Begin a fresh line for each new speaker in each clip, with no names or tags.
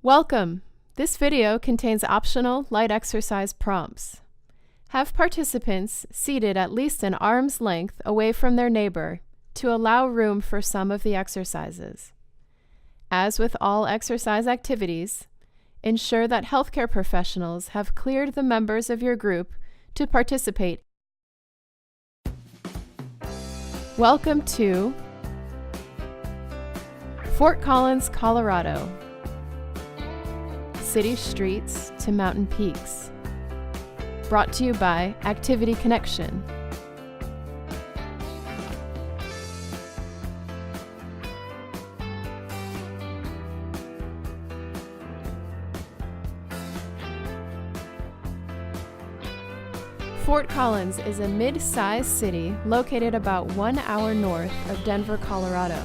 Welcome! This video contains optional light exercise prompts. Have participants seated at least an arm's length away from their neighbor to allow room for some of the exercises. As with all exercise activities, ensure that healthcare professionals have cleared the members of your group to participate. Welcome to Fort Collins, Colorado. City streets to mountain peaks. Brought to you by Activity Connection. Fort Collins is a mid-sized city located about 1 hour north of Denver, Colorado.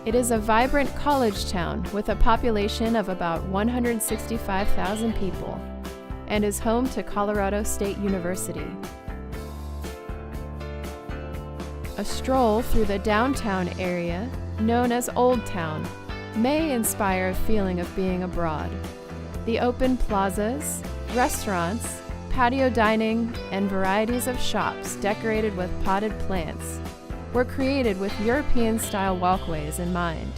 It is a vibrant college town with a population of about 165,000 people and is home to Colorado State University. A stroll through the downtown area, known as Old Town, may inspire a feeling of being abroad. The open plazas, restaurants, patio dining, and varieties of shops decorated with potted plants were created with European-style walkways in mind.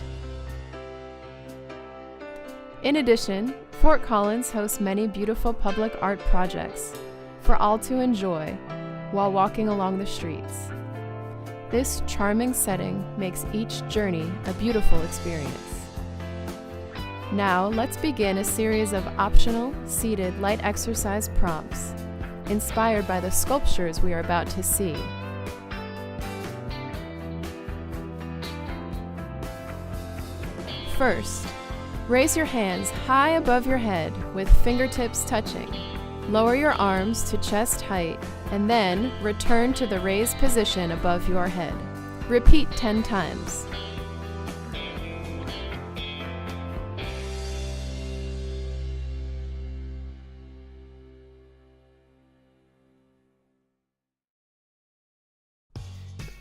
In addition, Fort Collins hosts many beautiful public art projects for all to enjoy while walking along the streets. This charming setting makes each journey a beautiful experience. Now, let's begin a series of optional, seated light exercise prompts inspired by the sculptures we are about to see. First, raise your hands high above your head with fingertips touching. Lower your arms to chest height and then return to the raised position above your head. Repeat 10 times.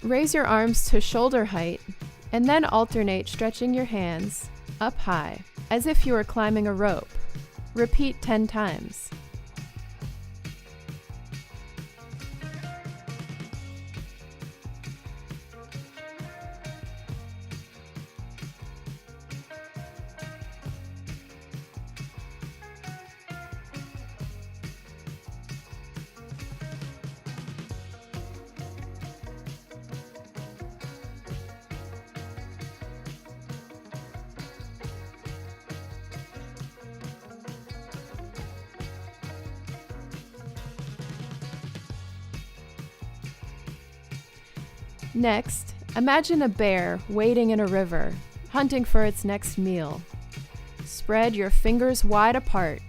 Raise your arms to shoulder height and then alternate stretching your hands up high, as if you were climbing a rope. Repeat 10 times. Next, imagine a bear wading in a river, hunting for its next meal. Spread your fingers wide apart,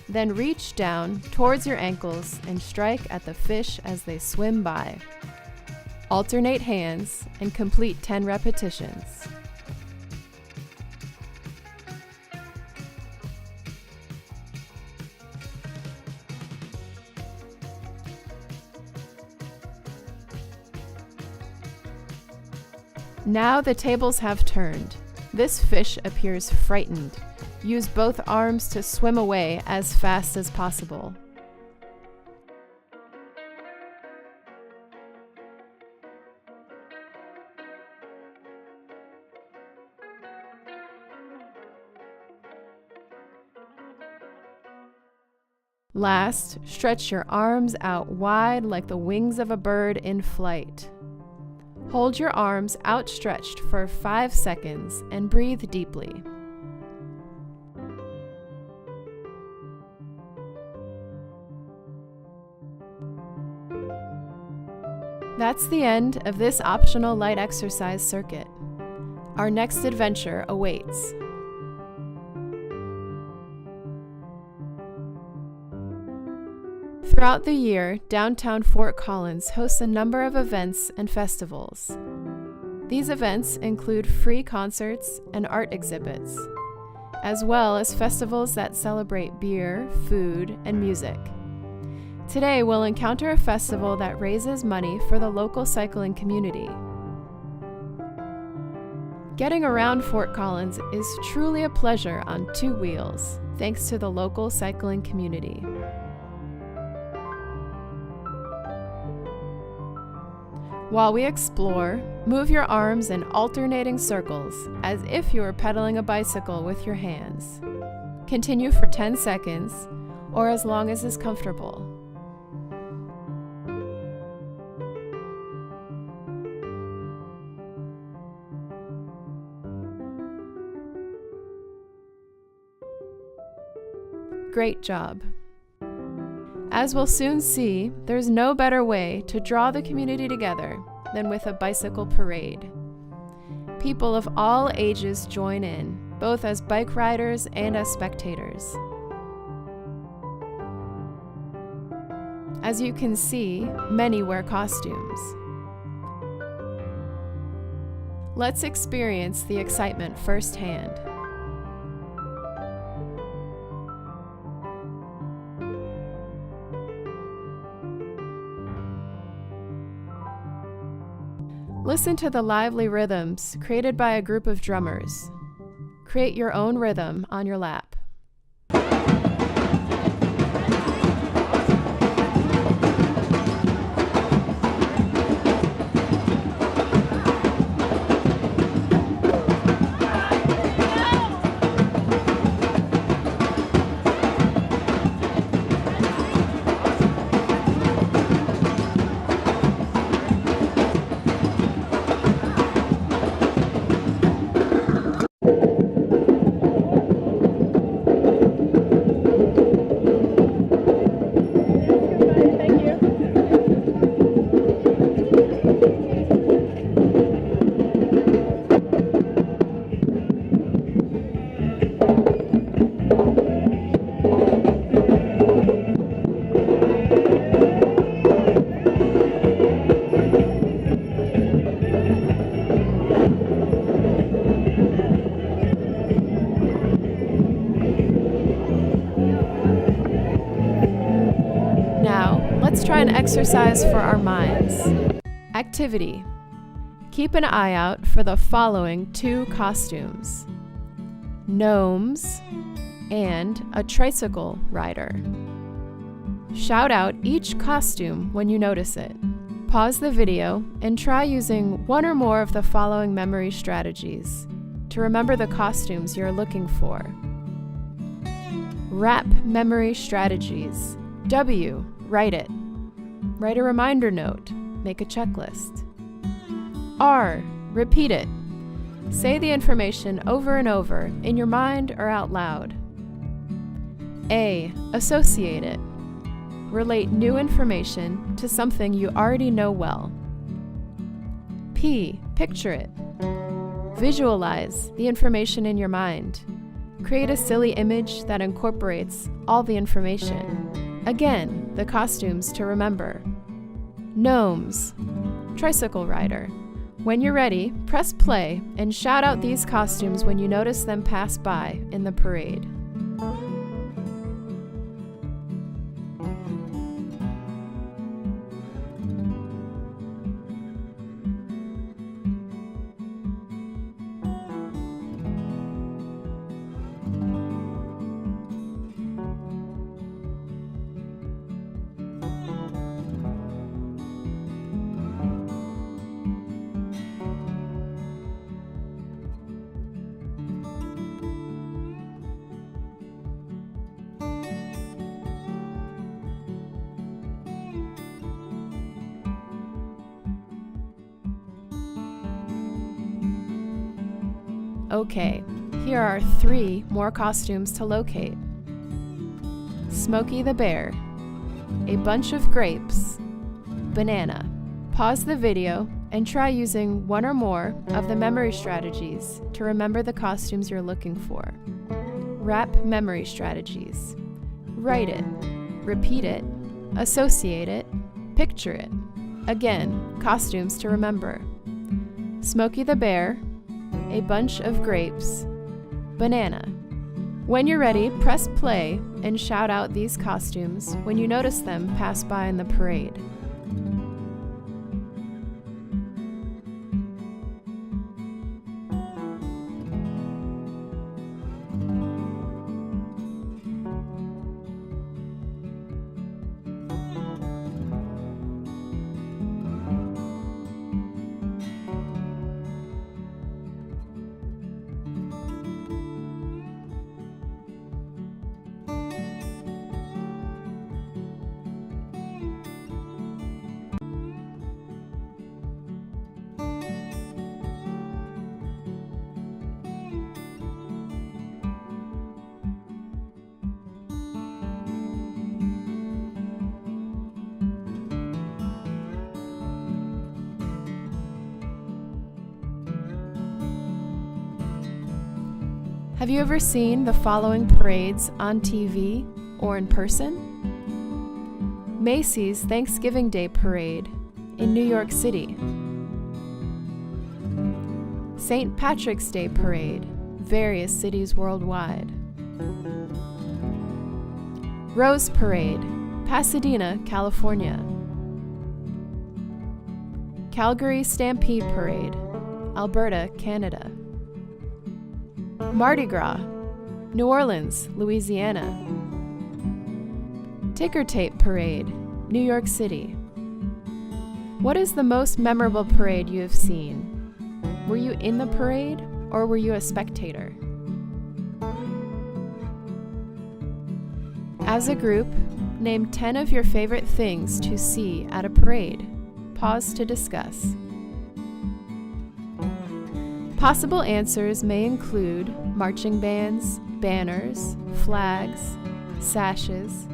then reach down towards your ankles and strike at the fish as they swim by. Alternate hands and complete 10 repetitions. Now the tables have turned. This fish appears frightened. Use both arms to swim away as fast as possible. Last, stretch your arms out wide like the wings of a bird in flight. Hold your arms outstretched for 5 seconds and breathe deeply. That's the end of this optional light exercise circuit. Our next adventure awaits. Throughout the year, downtown Fort Collins hosts a number of events and festivals. These events include free concerts and art exhibits, as well as festivals that celebrate beer, food, and music. Today, we'll encounter a festival that raises money for the local cycling community. Getting around Fort Collins is truly a pleasure on two wheels, thanks to the local cycling community. While we explore, move your arms in alternating circles as if you were pedaling a bicycle with your hands. Continue for 10 seconds, or as long as is comfortable. Great job. As we'll soon see, there's no better way to draw the community together than with a bicycle parade. People of all ages join in, both as bike riders and as spectators. As you can see, many wear costumes. Let's experience the excitement firsthand. Listen to the lively rhythms created by a group of drummers. Create your own rhythm on your lap. Let's try an exercise for our minds. Activity. Keep an eye out for the following two costumes: gnomes and a tricycle rider. Shout out each costume when you notice it. Pause the video and try using one or more of the following memory strategies to remember the costumes you're looking for. Wrap memory strategies. W. Write it. Write a reminder note. Make a checklist. R. Repeat it. Say the information over and over in your mind or out loud. A. Associate it. Relate new information to something you already know well. P. Picture it. Visualize the information in your mind. Create a silly image that incorporates all the information. Again, the costumes to remember. Gnomes. Tricycle rider. When you're ready, press play and shout out these costumes when you notice them pass by in the parade. Okay, here are 3 more costumes to locate. Smokey the Bear, a bunch of grapes, banana. Pause the video and try using one or more of the memory strategies to remember the costumes you're looking for. Wrap memory strategies. Write it, repeat it, associate it, picture it. Again, costumes to remember. Smokey the Bear, a bunch of grapes, banana. When you're ready, press play and shout out these costumes when you notice them pass by in the parade. Have you ever seen the following parades on TV or in person? Macy's Thanksgiving Day Parade in New York City. St. Patrick's Day Parade, various cities worldwide. Rose Parade, Pasadena, California. Calgary Stampede Parade, Alberta, Canada. Mardi Gras, New Orleans, Louisiana. Ticker Tape Parade, New York City. What is the most memorable parade you have seen? Were you in the parade or were you a spectator? As a group, name 10 of your favorite things to see at a parade. Pause to discuss. Possible answers may include marching bands, banners, flags, sashes,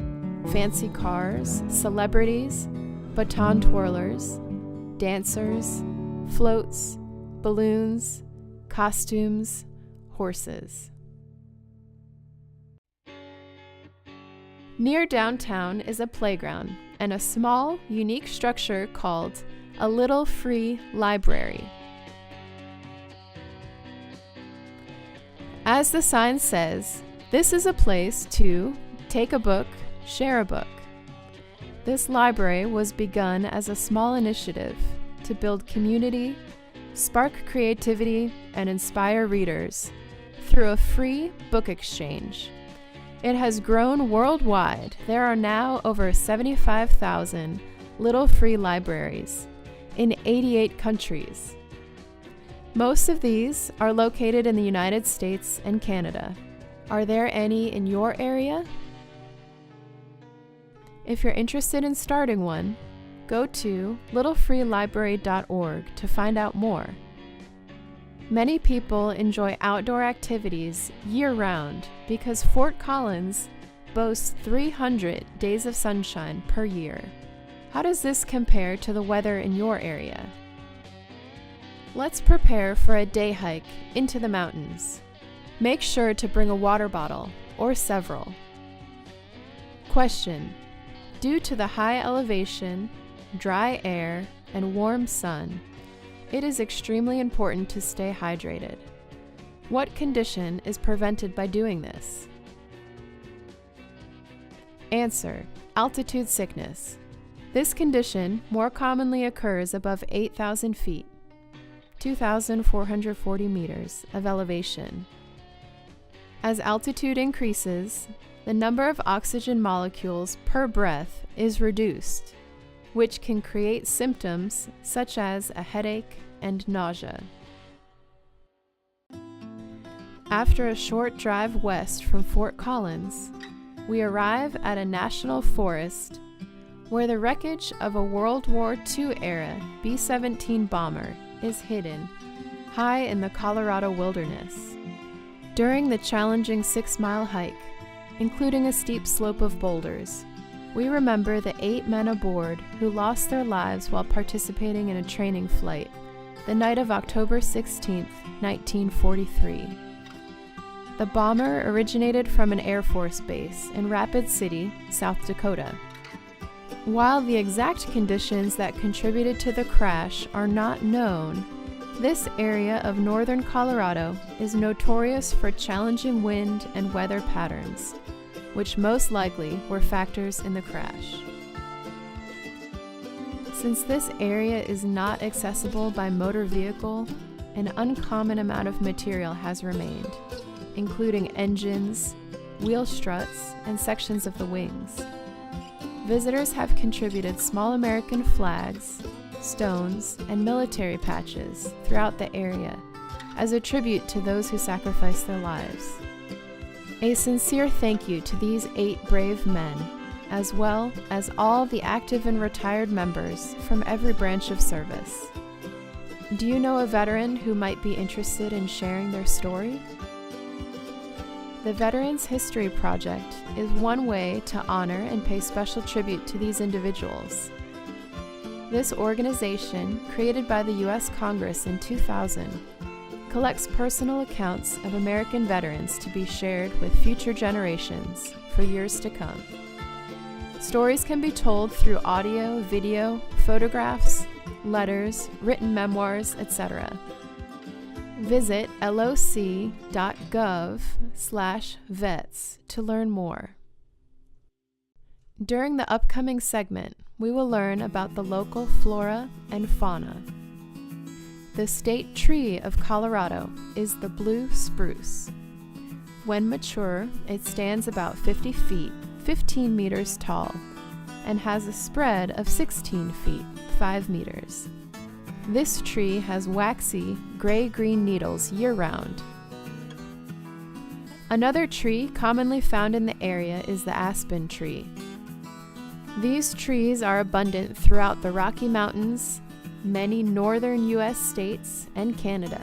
fancy cars, celebrities, baton twirlers, dancers, floats, balloons, costumes, horses. Near downtown is a playground and a small, unique structure called a Little Free Library. As the sign says, this is a place to take a book, share a book. This library was begun as a small initiative to build community, spark creativity, and inspire readers through a free book exchange. It has grown worldwide. There are now over 75,000 Little Free Libraries in 88 countries. Most of these are located in the United States and Canada. Are there any in your area? If you're interested in starting one, go to littlefreelibrary.org to find out more. Many people enjoy outdoor activities year-round because Fort Collins boasts 300 days of sunshine per year. How does this compare to the weather in your area? Let's prepare for a day hike into the mountains. Make sure to bring a water bottle or several. Question: due to the high elevation, dry air, and warm sun, it is extremely important to stay hydrated. What condition is prevented by doing this? Answer: altitude sickness. This condition more commonly occurs above 8,000 feet, 2,440 meters of elevation. As altitude increases, the number of oxygen molecules per breath is reduced, which can create symptoms such as a headache and nausea. After a short drive west from Fort Collins, we arrive at a national forest where the wreckage of a World War II-era B-17 bomber is hidden high in the Colorado wilderness. During the challenging 6-mile hike, including a steep slope of boulders, we remember the 8 men aboard who lost their lives while participating in a training flight the night of October 16, 1943. The bomber originated from an Air Force base in Rapid City, South Dakota. While the exact conditions that contributed to the crash are not known, this area of northern Colorado is notorious for challenging wind and weather patterns, which most likely were factors in the crash. Since this area is not accessible by motor vehicle, an uncommon amount of material has remained, including engines, wheel struts, and sections of the wings. Visitors have contributed small American flags, stones, and military patches throughout the area as a tribute to those who sacrificed their lives. A sincere thank you to these 8 brave men, as well as all the active and retired members from every branch of service. Do you know a veteran who might be interested in sharing their story? The Veterans History Project is one way to honor and pay special tribute to these individuals. This organization, created by the U.S. Congress in 2000, collects personal accounts of American veterans to be shared with future generations for years to come. Stories can be told through audio, video, photographs, letters, written memoirs, etc. Visit loc.gov/vets to learn more. During the upcoming segment, we will learn about the local flora and fauna. The state tree of Colorado is the blue spruce. When mature, it stands about 50 feet, 15 meters tall, and has a spread of 16 feet, 5 meters. This tree has waxy, gray-green needles year-round. Another tree commonly found in the area is the aspen tree. These trees are abundant throughout the Rocky Mountains, many northern U.S. states, and Canada.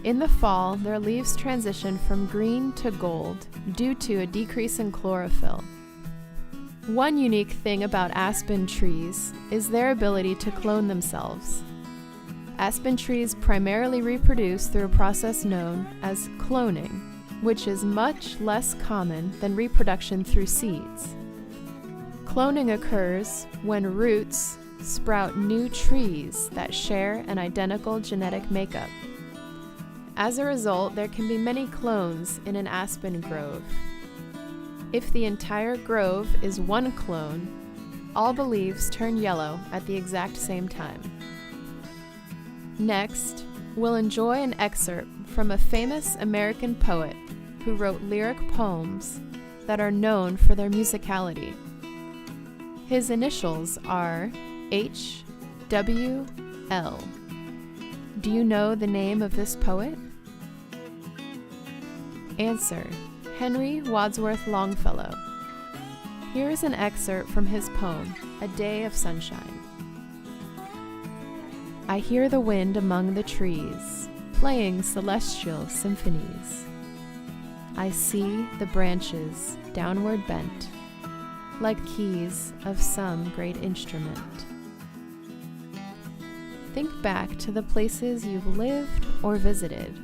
In the fall, their leaves transition from green to gold due to a decrease in chlorophyll. One unique thing about aspen trees is their ability to clone themselves. Aspen trees primarily reproduce through a process known as cloning, which is much less common than reproduction through seeds. Cloning occurs when roots sprout new trees that share an identical genetic makeup. As a result, there can be many clones in an aspen grove. If the entire grove is one clone, all the leaves turn yellow at the exact same time. Next, we'll enjoy an excerpt from a famous American poet who wrote lyric poems that are known for their musicality. His initials are H.W.L. Do you know the name of this poet? Answer: Henry Wadsworth Longfellow. Here is an excerpt from his poem, A Day of Sunshine. I hear the wind among the trees, playing celestial symphonies. I see the branches downward bent, like keys of some great instrument. Think back to the places you've lived or visited.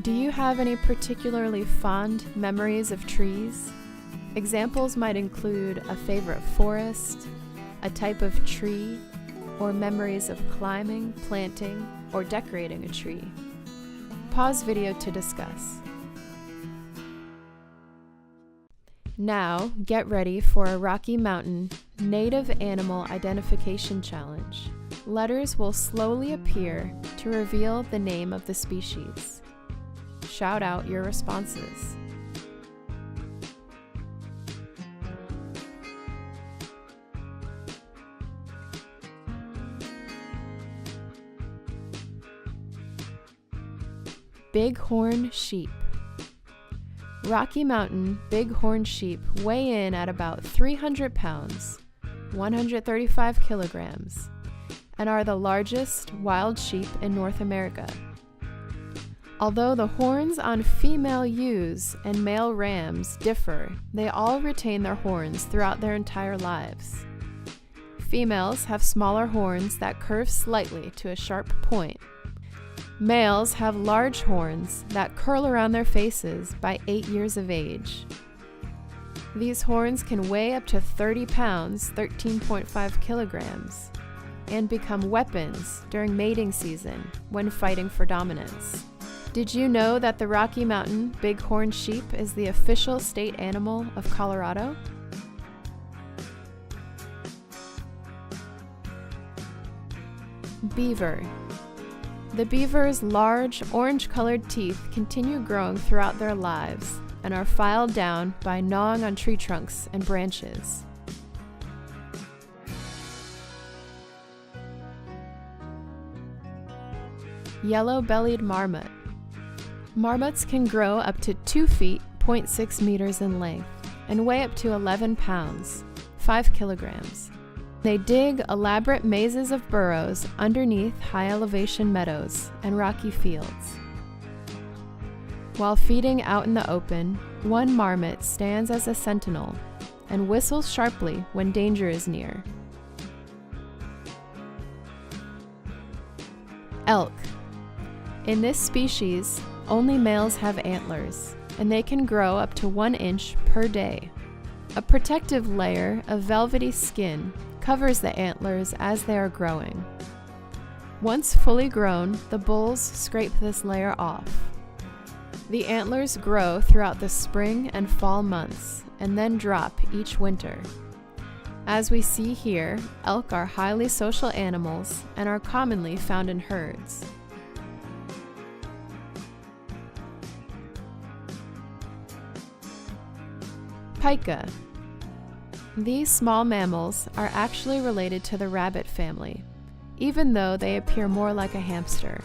Do you have any particularly fond memories of trees? Examples might include a favorite forest, a type of tree, or memories of climbing, planting, or decorating a tree. Pause video to discuss. Now, get ready for a Rocky Mountain Native Animal Identification Challenge. Letters will slowly appear to reveal the name of the species. Shout out your responses. Bighorn sheep. Rocky Mountain bighorn sheep weigh in at about 300 pounds, 135 kilograms, and are the largest wild sheep in North America. Although the horns on female ewes and male rams differ, they all retain their horns throughout their entire lives. Females have smaller horns that curve slightly to a sharp point. Males have large horns that curl around their faces by 8 years of age. These horns can weigh up to 30 pounds, 13.5 kilograms, and become weapons during mating season when fighting for dominance. Did you know that the Rocky Mountain bighorn sheep is the official state animal of Colorado? Beaver. The beaver's large, orange-colored teeth continue growing throughout their lives and are filed down by gnawing on tree trunks and branches. Yellow-bellied marmot. Marmots can grow up to 2 feet, 0.6 meters in length, and weigh up to 11 pounds, 5 kilograms. They dig elaborate mazes of burrows underneath high-elevation meadows and rocky fields. While feeding out in the open, one marmot stands as a sentinel and whistles sharply when danger is near. Elk. In this species, only males have antlers, and they can grow up to 1 inch per day. A protective layer of velvety skin covers the antlers as they are growing. Once fully grown, the bulls scrape this layer off. The antlers grow throughout the spring and fall months, and then drop each winter. As we see here, elk are highly social animals and are commonly found in herds. Pika. These small mammals are actually related to the rabbit family, even though they appear more like a hamster.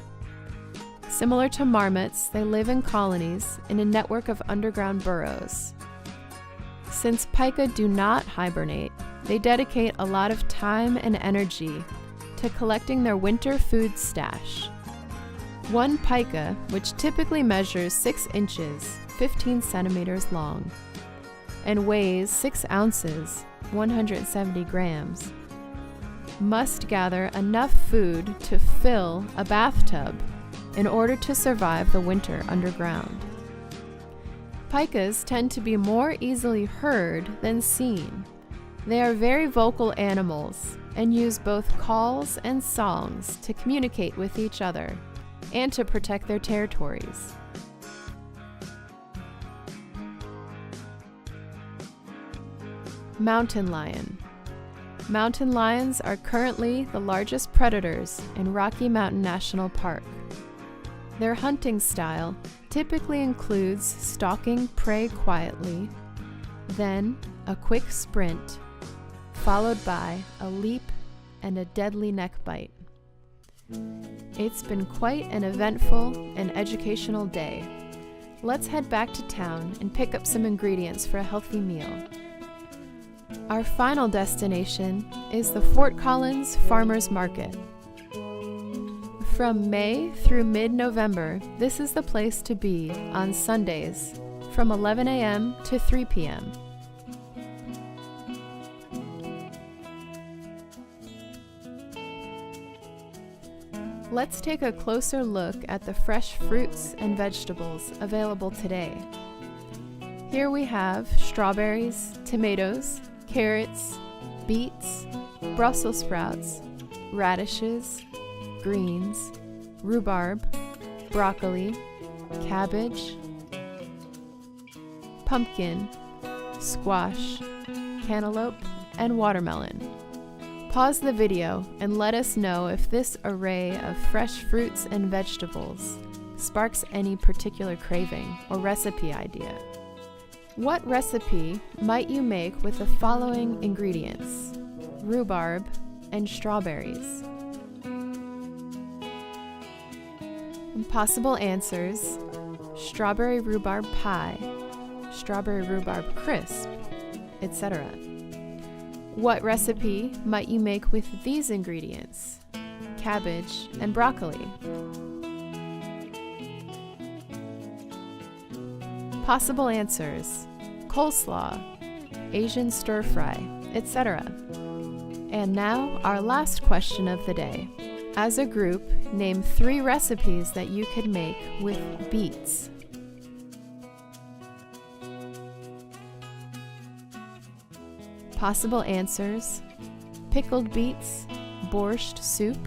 Similar to marmots, they live in colonies in a network of underground burrows. Since pika do not hibernate, they dedicate a lot of time and energy to collecting their winter food stash. One pika, which typically measures 6 inches, 15 centimeters long, and weighs 6 ounces, 170 grams, must gather enough food to fill a bathtub in order to survive the winter underground. Pikas tend to be more easily heard than seen. They are very vocal animals and use both calls and songs to communicate with each other and to protect their territories. Mountain lion. Mountain lions are currently the largest predators in Rocky Mountain National Park. Their hunting style typically includes stalking prey quietly, then a quick sprint, followed by a leap and a deadly neck bite. It's been quite an eventful and educational day. Let's head back to town and pick up some ingredients for a healthy meal. Our final destination is the Fort Collins Farmers Market. From May through mid-November, this is the place to be on Sundays from 11 a.m. to 3 p.m. Let's take a closer look at the fresh fruits and vegetables available today. Here we have strawberries, tomatoes, carrots, beets, Brussels sprouts, radishes, greens, rhubarb, broccoli, cabbage, pumpkin, squash, cantaloupe, and watermelon. Pause the video and let us know if this array of fresh fruits and vegetables sparks any particular craving or recipe idea. What recipe might you make with the following ingredients: rhubarb and strawberries? Possible answers: strawberry rhubarb pie, strawberry rhubarb crisp, etc. What recipe might you make with these ingredients: cabbage and broccoli? Possible answers: coleslaw, Asian stir-fry, etc. And now, our last question of the day. As a group, name 3 recipes that you could make with beets. Possible answers: pickled beets, borscht soup,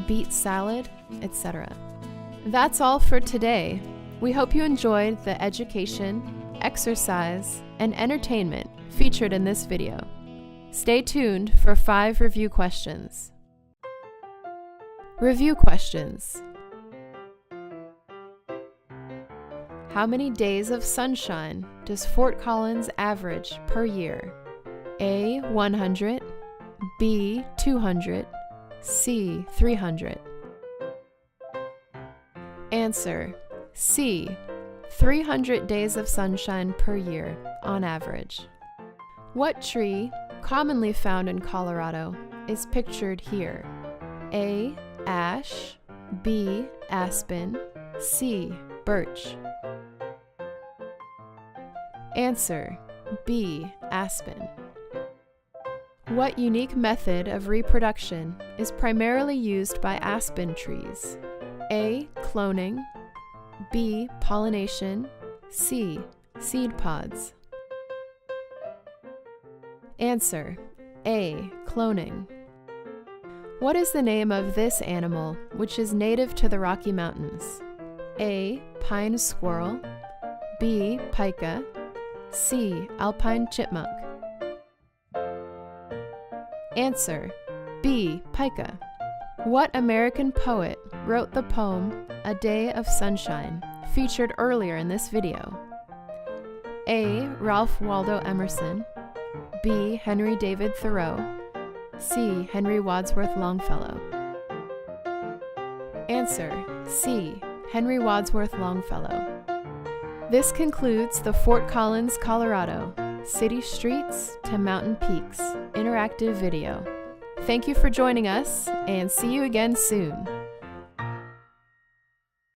beet salad, etc. That's all for today. We hope you enjoyed the education, exercise, and entertainment featured in this video. Stay tuned for 5 review questions. Review questions. How many days of sunshine does Fort Collins average per year? A. 100, B. 200, C. 300. Answer: C. 300 days of sunshine per year, on average. What tree, commonly found in Colorado, is pictured here? A. Ash, B. Aspen, C. Birch. Answer: B. Aspen. What unique method of reproduction is primarily used by aspen trees? A. Cloning, B. Pollination, C. Seed pods. Answer: A. Cloning. What is the name of this animal, which is native to the Rocky Mountains? A. Pine squirrel, B. Pika, C. Alpine chipmunk. Answer: B. Pika. What American poet wrote the poem A Day of Sunshine, featured earlier in this video? A. Ralph Waldo Emerson, B. Henry David Thoreau, C. Henry Wadsworth Longfellow. Answer: C. Henry Wadsworth Longfellow. This concludes the Fort Collins, Colorado, City Streets to Mountain Peaks interactive video. Thank you for joining us, and see you again soon.